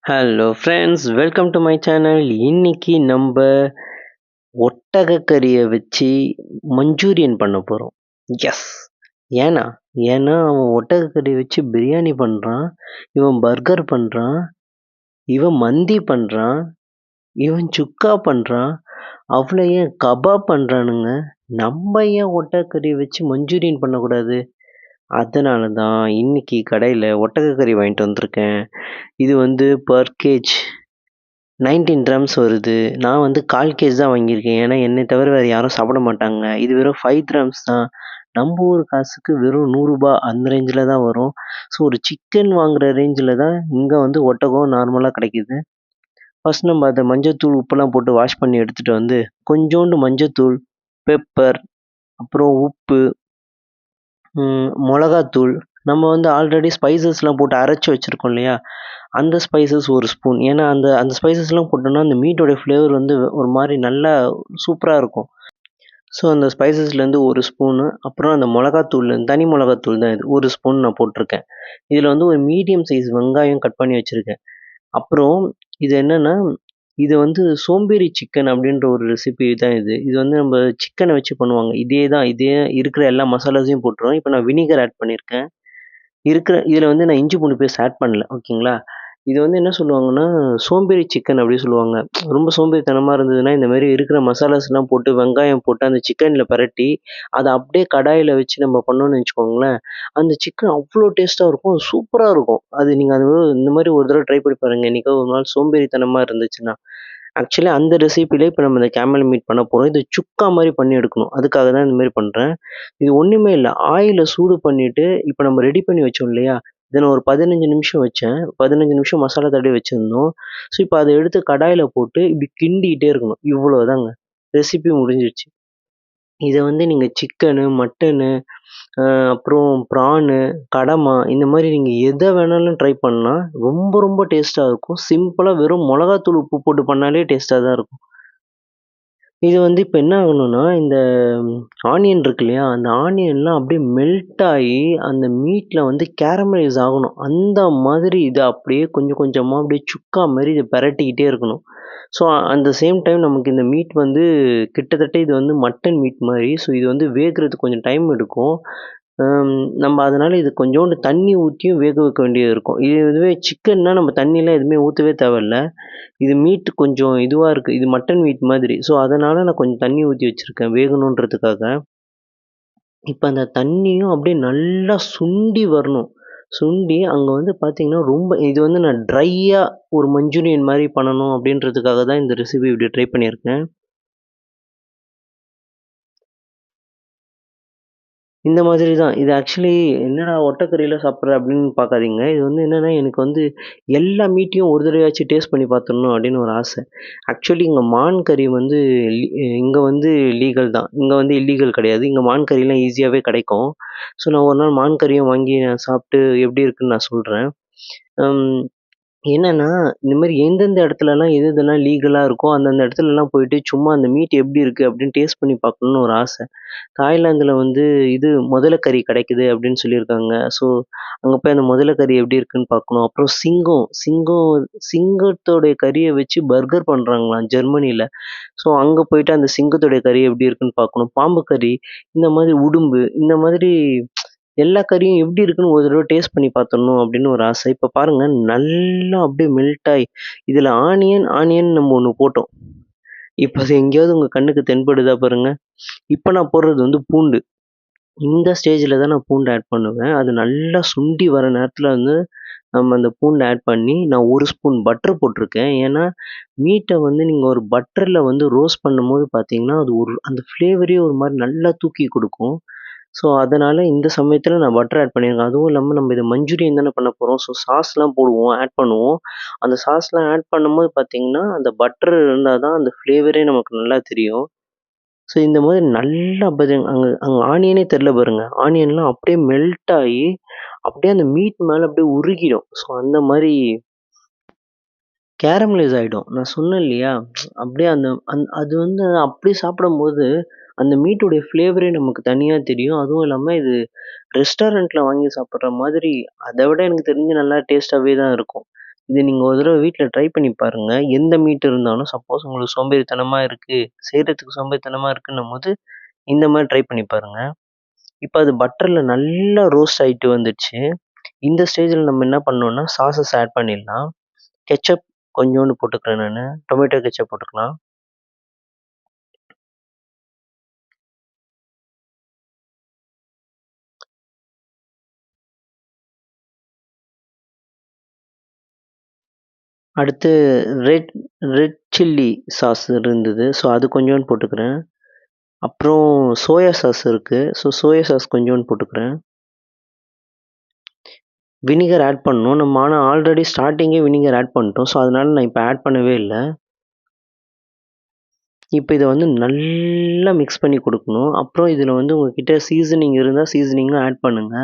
Hello friends, welcome to my channel. இன்னைக்கு நம்ம ஒட்டகக்கறியை வச்சு மஞ்சூரியன் பண்ண போகிறோம். எஸ். ஏன்னா ஏன்னா அவன் ஒட்டகக்கறி வச்சு பிரியாணி பண்ணுறான், இவன் பர்கர் பண்ணுறான், இவன் மந்தி பண்ணுறான், இவன் சுக்கா பண்ணுறான், அவ்வளோ ஏன் கபாப் பண்ணுறானுங்க. நம்ம ஏன் ஒட்டகக்கறி வச்சு மஞ்சூரியன் பண்ணக்கூடாது? அதனால தான் இன்னைக்கு கடையில் ஒட்டகக்கறி வாங்கிட்டு வந்திருக்கேன். இது வந்து பர் கேஜ் 19 கிராம்ஸ் வருது. நான் வந்து 1/4 கேஜ் தான் வாங்கியிருக்கேன். ஏன்னா, என்னை தவிர வேறு யாரும் சாப்பிட மாட்டாங்க. இது வெறும் 5 கிராம்ஸ் தான். நம்ம ஊர் காசுக்கு வெறும் ரூ. 100 அந்த ரேஞ்சில தான் வரும். ஸோ, ஒரு சிக்கன் வாங்குற ரேஞ்சில தான் இங்க வந்து ஒட்டகம் நார்மலா கிடைக்குது. ஃபர்ஸ்ட் நம்ம அத மஞ்சத்தூள், உப்புலாம் போட்டு வாஷ் பண்ணி எடுத்துட்டு வந்து, கொஞ்சோண்டு மஞ்சத்தூள், பெப்பர், அப்புறம் உப்பு, மொளகாத்தூள், நம்ம வந்து ஆல்ரெடி ஸ்பைசஸ்லாம் போட்டு அரைச்சு வச்சிருக்கோம் இல்லையா? அந்த ஸ்பைசஸ் 1 ஸ்பூன். ஏன்னா, அந்த அந்த ஸ்பைசஸ்லாம் போட்டோம்னா, அந்த மீட்டோட ஃப்ளேவர் வந்து ஒரு மாரி நல்லா சூப்பரா இருக்கும். ஸோ, அந்த ஸ்பைசஸ்லேருந்து 1 ஸ்பூனு, அப்புறம் அந்த மொளகாத்தூள், தனி மொளகாத்தூள் தான் இது. 1 ஸ்பூன் நான் போட்டிருக்கேன். இதில வந்து ஒரு மீடியம் சைஸ் வெங்காயம் கட் பண்ணி வச்சிருக்கேன். அப்புறம் இது என்னன்னா, இது வந்து சோம்பேறி சிக்கன் அப்படின்ற ஒரு ரெசிபி தான் இது. இது வந்து நம்ம சிக்கன வச்சு பண்ணுவாங்க. இதே தான், இதே இருக்கிற எல்லா மசாலாஸையும் போட்டுருவேன். இப்ப நான் வினிகர் ஆட் பண்ணியிருக்கேன். இதில வந்து நான் இஞ்சி பூண்டு பேஸ்ட் ஆட் பண்ணல. ஓகேங்களா? இது வந்து என்ன சொல்லுவாங்கன்னா, சோம்பேறி சிக்கன் அப்படி சொல்லுவாங்க. ரொம்ப சோம்பேறித்தனமா இருந்ததுன்னா, இந்த மாரி இருக்கிற மசாலாஸ்லாம் போட்டு, வெங்காயம் போட்டு அந்த சிக்கன்ல பெரட்டி, அத அப்படியே கடாயில வச்சு நம்ம பண்ணோம்னு வச்சுக்கோங்களேன், அந்த சிக்கன் அவ்ளோ டேஸ்ட்டா இருக்கும். சூப்பரா இருக்கும். அது நீங்க அது இந்த மாரி ஒரு தடவ ட்ரை பண்ணி பாருங்க. என்னைக்காவது ஒரு நாள் சோம்பேறித்தனமா இருந்துச்சுன்னா. ஆக்சுவலி அந்த ரெசிபில இப்ப நம்ம இந்த கேமல் மீட் பண்ண போறோம். இது சுக்கா மாரி பண்ணி எடுக்கணும். அதுக்காக தான் இந்த மாரி பண்றேன். இது ஒண்ணுமே இல்ல. ஆயில சூடு பண்ணிட்டு, இப்ப நம்ம ரெடி பண்ணி வச்சோம் இல்லையா? இத நான் ஒரு 15 நிமிஷம் வச்சேன். 15 நிமிஷம் மசாலா தடவி வச்சிருந்தோம். ஸோ, இப்ப அத எடுத்து கடாயில போட்டு இப்படி கிண்டிட்டே இருக்கணும். இவ்வளோதாங்க. ரெசிபி முடிஞ்சிருச்சு. இத வந்து நீங்க சிக்கனு, மட்டனு, அ அப்புறம் ப்ரானு, கடமா இந்த மாரி நீங்க எத வேணாலும் ட்ரை பண்ணலாம். ரொம்ப ரொம்ப டேஸ்ட்டா இருக்கும். சிம்பிளா வெறும் மொளகாத்தூள், உப்பு போட்டு பண்ணாலே டேஸ்ட்டா தான் இருக்கும். இது வந்து இப்ப என்ன ஆகணும்னா, இந்த ஆனியன் இருக்கு இல்லையா? அந்த ஆனியன்லாம் அப்படியே மெல்ட் ஆயி, அந்த மீட்ல வந்து கேரமலைஸ் ஆகணும். அந்த மாதிரி இத அப்படியே கொஞ்சம் கொஞ்சமா அப்படியே சுக்கா மாரி இத பெரட்டிக்கிட்டே இருக்கணும். ஸோ, அந்த சேம் டைம் நமக்கு இந்த மீட் வந்து கிட்டத்தட்ட இது வந்து மட்டன் மீட் மாரி. ஸோ, இது வந்து வேகுறதுக்கு கொஞ்சம் டைம் எடுக்கும். நம்ம அதனால இது கொஞ்சோண்டு தண்ணி ஊத்தியும் வேக வைக்க வேண்டியது இருக்கும். இதுவே சிக்கன்னா நம்ம தண்ணிலாம் எதுவுமே ஊத்தவே தேவையில்ல. இது மீட் கொஞ்சம் இதுவா இருக்கு. இது மட்டன் மீட் மாதிரி. ஸோ, அதனால நான் கொஞ்சம் தண்ணி ஊத்தி வச்சிருக்கேன் வேகணுன்றதுக்காக. இப்ப அந்த தண்ணியும் அப்படியே நல்லா சுண்டி வரணும். சுண்டி அங்க வந்து பார்த்தீங்கன்னா, ரொம்ப இது வந்து நான் ட்ரையா ஒரு மஞ்சூரியன் மாரி பண்ணணும் அப்படின்றதுக்காக தான் இந்த ரெசிபி இப்படி ட்ரை பண்ணியிருக்கேன். இந்த மாதிரி தான். இது ஆக்சுவலி என்னடா ஒட்டக்கறியில சாப்பிடுற அப்படின்னு பார்க்காதீங்க. இது வந்து என்னன்னா, எனக்கு வந்து எல்லா மீட்டையும் ஒரு தடவையாச்சும் டேஸ்ட் பண்ணி பார்த்துடணும் அப்படின்னு ஒரு ஆசை. ஆக்சுவலி இங்க மான் கறி வந்து லீ இங்க வந்து லீகல் தான். இங்க வந்து இல்லீகல் கிடையாது. இங்க மான் கறிலாம் ஈஸியாவே கிடைக்கும். ஸோ, நான் ஒரு நாள் மான் கறியும் வாங்கி நான் சாப்பிட்டு எப்படி இருக்குன்னு நான் சொல்றேன். ம். என்னன்னா, இந்த மாரி எந்தெந்த இடத்துலலாம் எது எதெல்லாம் லீகலா இருக்கோ, அந்தந்த இடத்துலலாம் போயிட்டு சும்மா அந்த மீட் எப்படி இருக்கு அப்படின்னு டேஸ்ட் பண்ணி பார்க்கணும்னு ஒரு ஆசை. தாய்லாந்துல வந்து இது முதலைக்கறி கிடைக்குது அப்படின்னு சொல்லியிருக்காங்க. ஸோ, அங்க போய் அந்த முதலைக்கறி எப்படி இருக்குன்னு பார்க்கணும். அப்புறம் சிங்கத்தோடைய கறிய வச்சு பர்கர் பண்றாங்களாம் ஜெர்மனில. ஸோ, அங்க போயிட்டு அந்த சிங்கத்தோடைய கறி எப்படி இருக்குன்னு பார்க்கணும். பாம்பு கறி, இந்த மாதிரி உடும்பு, இந்த மாதிரி எல்லா கறியும் எப்படி இருக்குன்னு ஒரு தடவ டேஸ்ட் பண்ணி பார்த்துடணும் அப்படின்னு ஒரு ஆசை. இப்ப பாருங்க நல்லா அப்படியே மெல்ட் ஆயி, இதுல ஆனியன் நம்ம ஒண்ணு போட்டோம். இப்ப அது எங்கேயாவது உங்க கண்ணுக்கு தென்படுதா பாருங்க. இப்ப நான் போடுறது வந்து பூண்டு. இந்த ஸ்டேஜ்ல தான் நான் பூண்டு ஆட் பண்ணுவேன். அது நல்லா சுண்டி வர நேரத்துல வந்து நம்ம அந்த பூண்ட ஆட் பண்ணி, நான் 1 ஸ்பூன் பட்டர் போட்டிருக்கேன். ஏன்னா, மீட்ட வந்து நீங்க ஒரு பட்டர்ல வந்து ரோஸ்ட் பண்ணும்போது பார்த்தீங்கன்னா, அது ஒரு அந்த ஃப்ளேவரே ஒரு மாரி நல்லா தூக்கி குடுக்கும். ஸோ, அதனால இந்த சமயத்துல நான் பட்டர் ஆட் பண்ணியிருக்கேன். அதுவும் இல்லாம நம்ம இத மஞ்சூரியன் தானே பண்ண போறோம். ஸோ, சாஸ்லாம் போடுவோம், ஆட் பண்ணுவோம். அந்த சாஸ்லாம் ஆட் பண்ணும்போது பார்த்தீங்கன்னா, அந்த பட்டர் இருந்தா தான் அந்த ஃப்ளேவரே நமக்கு நல்லா தெரியும். ஸோ, இந்த மாதிரி நல்லா அங்க அங்க ஆனியனே தெரியல பாருங்க. ஆனியன்லாம் அப்படியே மெல்ட் ஆயி, அப்படியே அந்த மீட் மேல அப்படியே உருகிடும். ஸோ, அந்த மாரி கேரமலைஸ் ஆயிடும். நான் சொன்னேன் இல்லையா? அப்படியே அந்த அது வந்து அப்படியே சாப்பிடும்போது, அந்த மீட்டுடைய ஃப்ளேவரே நமக்கு தனியா தெரியும். அதுவும் இல்லாம இது ரெஸ்டாரண்ட்ல வாங்கி சாப்பிடுற மாதிரி, அத விட எனக்கு தெரிஞ்சு நல்லா டேஸ்ட்டாவே தான் இருக்கும். இது நீங்க ஒரு தடவ வீட்ல ட்ரை பண்ணி பாருங்க. எந்த மீட் இருந்தாலும் சப்போஸ் உங்களுக்கு சோம்பேறித்தனமா இருக்கு, செய்றதுக்கு சோம்பேறித்தனமா இருக்குன்னும்போது, இந்த மாரி ட்ரை பண்ணி பாருங்க. இப்ப அது பட்டர்ல நல்லா ரோஸ்ட் ஆயிட்டு வந்துடுச்சு. இந்த ஸ்டேஜ்ல நம்ம என்ன பண்ணணும்னா, சாஸஸ் ஆட் பண்ணிடலாம். கெட்சப் கொஞ்சோண்டு போட்டுக்கிறேன் நானு. டொமேட்டோ கெட்சப் போட்டுக்கலாம். அடுத்து ரெட் ரெட் சில்லி சாஸ் இருந்தது. ஸோ அது கொஞ்சோண்டு போட்டுக்கிறேன். அப்புறம் சோயா சாஸ் இருக்கு. ஸோ சோயா சாஸ் கொஞ்சோண்டு போட்டுக்கிறேன். வினிகர் ஆட் பண்ணணும். நம்ம ஆனா ஆல்ரெடி ஸ்டார்ட்டிங்கே வினிகர் ஆட் பண்ணிட்டோம். ஸோ அதனால நான் இப்ப ஆட் பண்ணவே இல்ல. இப்ப இத வந்து நல்லா மிக்ஸ் பண்ணி குடுக்கணும். அப்புறம் இதுல வந்து உங்ககிட்ட சீசனிங் இருந்தா சீசனிங்கும் ஆட் பண்ணுங்க.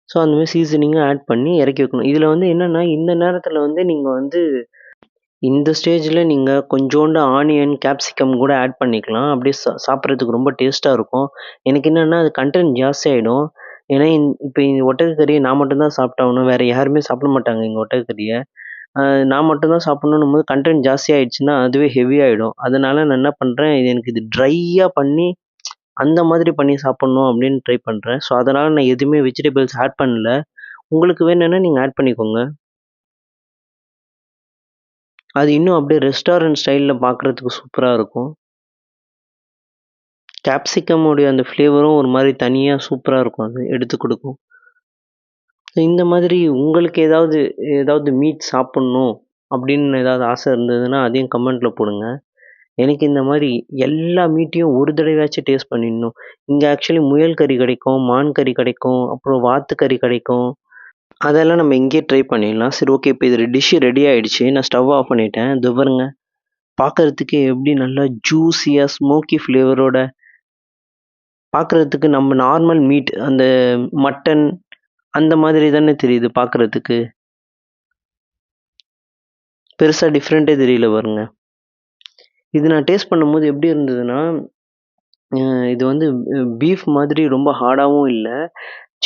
ஸோ அந்த மாரி சீசனிங்கும் ஆட் பண்ணி இறக்கி வைக்கணும். இதுல வந்து என்னன்னா, இந்த நேரத்துல வந்து நீங்க வந்து இந்த ஸ்டேஜ்ல நீங்க கொஞ்சோண்டு ஆனியன், கேப்சிகம் கூட ஆட் பண்ணிக்கலாம். அப்படியே சாப்பிடுறதுக்கு ரொம்ப டேஸ்ட்டா இருக்கும். எனக்கு என்னன்னா, அது கன்டென்ட் ஜாஸ்தியாயிடும். ஏன்னா, இப்ப இந்த ஒட்டகக்கறிய நான் மட்டும் தான் சாப்பிட்டாகணும். வேற யாருமே சாப்பிட மாட்டாங்க எங்க ஒட்டகக்கறிய. அ நான் மட்டும் தான் சாப்பிடணுன்னும்போது கன்டென்ட் ஜாஸ்தியாயிடுச்சுன்னா, அதுவே ஹெவி ஆயிடும். அதனால நான் என்ன பண்றேன், எனக்கு இது ட்ரையா பண்ணி, அந்த மாதிரி பண்ணி சாப்பிடணும் அப்படின்னு ட்ரை பண்றேன். ஸோ, அதனால நான் எதுவுமே வெஜிடபிள்ஸ் ஆட் பண்ணல. உங்களுக்கு வேணும்னா நீங்க ஆட் பண்ணிக்கோங்க. அது இன்னும் அப்படியே ரெஸ்டாரண்ட் ஸ்டைல்ல பார்க்கறதுக்கு சூப்பரா இருக்கும். கேப்சிகம் உடைய அந்த ஃப்ளேவரும் ஒரு மாரி தனியா சூப்பரா இருக்கும் அது. எடுத்து குடுக்கும். இந்த மாதிரி உங்களுக்கு ஏதாவது மீட் சாப்பிடணும் அப்படின்னு ஏதாவது ஆசை இருந்ததுன்னா, அதையும் கமெண்ட்ல போடுங்க. எனக்கு இந்த மாரி எல்லா மீட்டையும் ஒரு தடவையாச்சும் டேஸ்ட் பண்ணிடணும். இங்க ஆக்சுவலி முயல் கறி கிடைக்கும், மான் கறி கிடைக்கும், அப்புறம் வாத்து கறி கிடைக்கும். அதெல்லாம் நம்ம இங்கேயே ட்ரை பண்ணிடலாம். சரி ஓகே இப்ப இது டிஷ் ரெடி ஆயிடுச்சு. நான் ஸ்டவ் ஆஃப் பண்ணிட்டேன். இதோ பாருங்க. பார்க்கறதுக்கே எப்படி நல்லா ஜூஸியா ஸ்மோக்கி ஃப்ளேவரோட பார்க்கறதுக்கு நம்ம நார்மல் மீட் அந்த மட்டன் அந்த மாதிரி தானே தெரியுது பார்க்கறதுக்கு. பெருசா டிஃபரெண்ட்டே தெரியல பாருங்க. இது நான் டேஸ்ட் பண்ணும்போது எப்படி இருந்ததுன்னா, அ இது வந்து பீஃப் மாதிரி ரொம்ப ஹார்டாவும் இல்ல.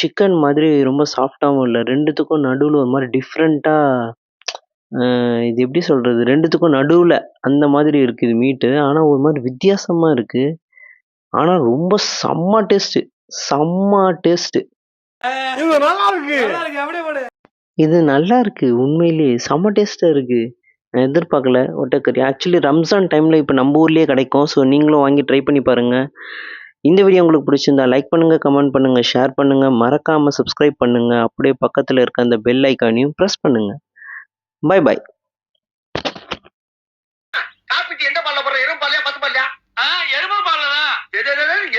சிக்கன் மாதிரி ரொம்ப சாஃப்ட்டாவும் இல்ல. 2த்துக்கும் நடுவுல ஒரு மாரி டிஃபரெண்ட்டா இது எப்படி சொல்றது? 2த்துக்கும் நடுவுல அந்த மாதிரி இருக்கு இது மீட்டு. ஆனா ஒரு மாரி வித்தியாசமா இருக்கு. ஆனா ரொம்ப செம்ம டேஸ்ட்டு. செம்ம டேஸ்ட்டு. இது நல்லா இருக்கு. அப்படியே போடு. இது நல்லாருக்கு. உண்மையிலேயே செம்ம டேஸ்ட்டா இருக்கு. நான் எதிர்பார்க்கல ஒட்டக்கறி. ஆக்சுவலி ரம்ஜான் டைம்ல இப்ப நம்ம ஊர்லயே கிடைக்கும். ஸோ நீங்களும் வாங்கி ட்ரை பண்ணி பாருங்க. இந்த வீடியோ உங்களுக்கு பிடிச்சிருந்தா லைக் பண்ணுங்க, கமெண்ட் பண்ணுங்க, ஷேர் பண்ணுங்க. மறக்காம சப்ஸ்கிரைப் பண்ணுங்க. அப்படியே பக்கத்துல இருக்க அந்த பெல் ஐகானையும் பிரஸ் பண்ணுங்க. பாய் பாய். காப்பிக்கு எந்த பால்ல போடுற? எருமை பால்லையா, பசு பால்லையா? எருமை பால்ல தான்.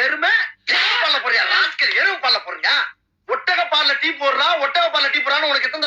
எருமை பால்ல போடுறியா? ராஸ்கல், எருமை பால்ல போடுறியா? ஒட்டக பால்ல டீ போடுறான்னு உனக்கு எத்தனை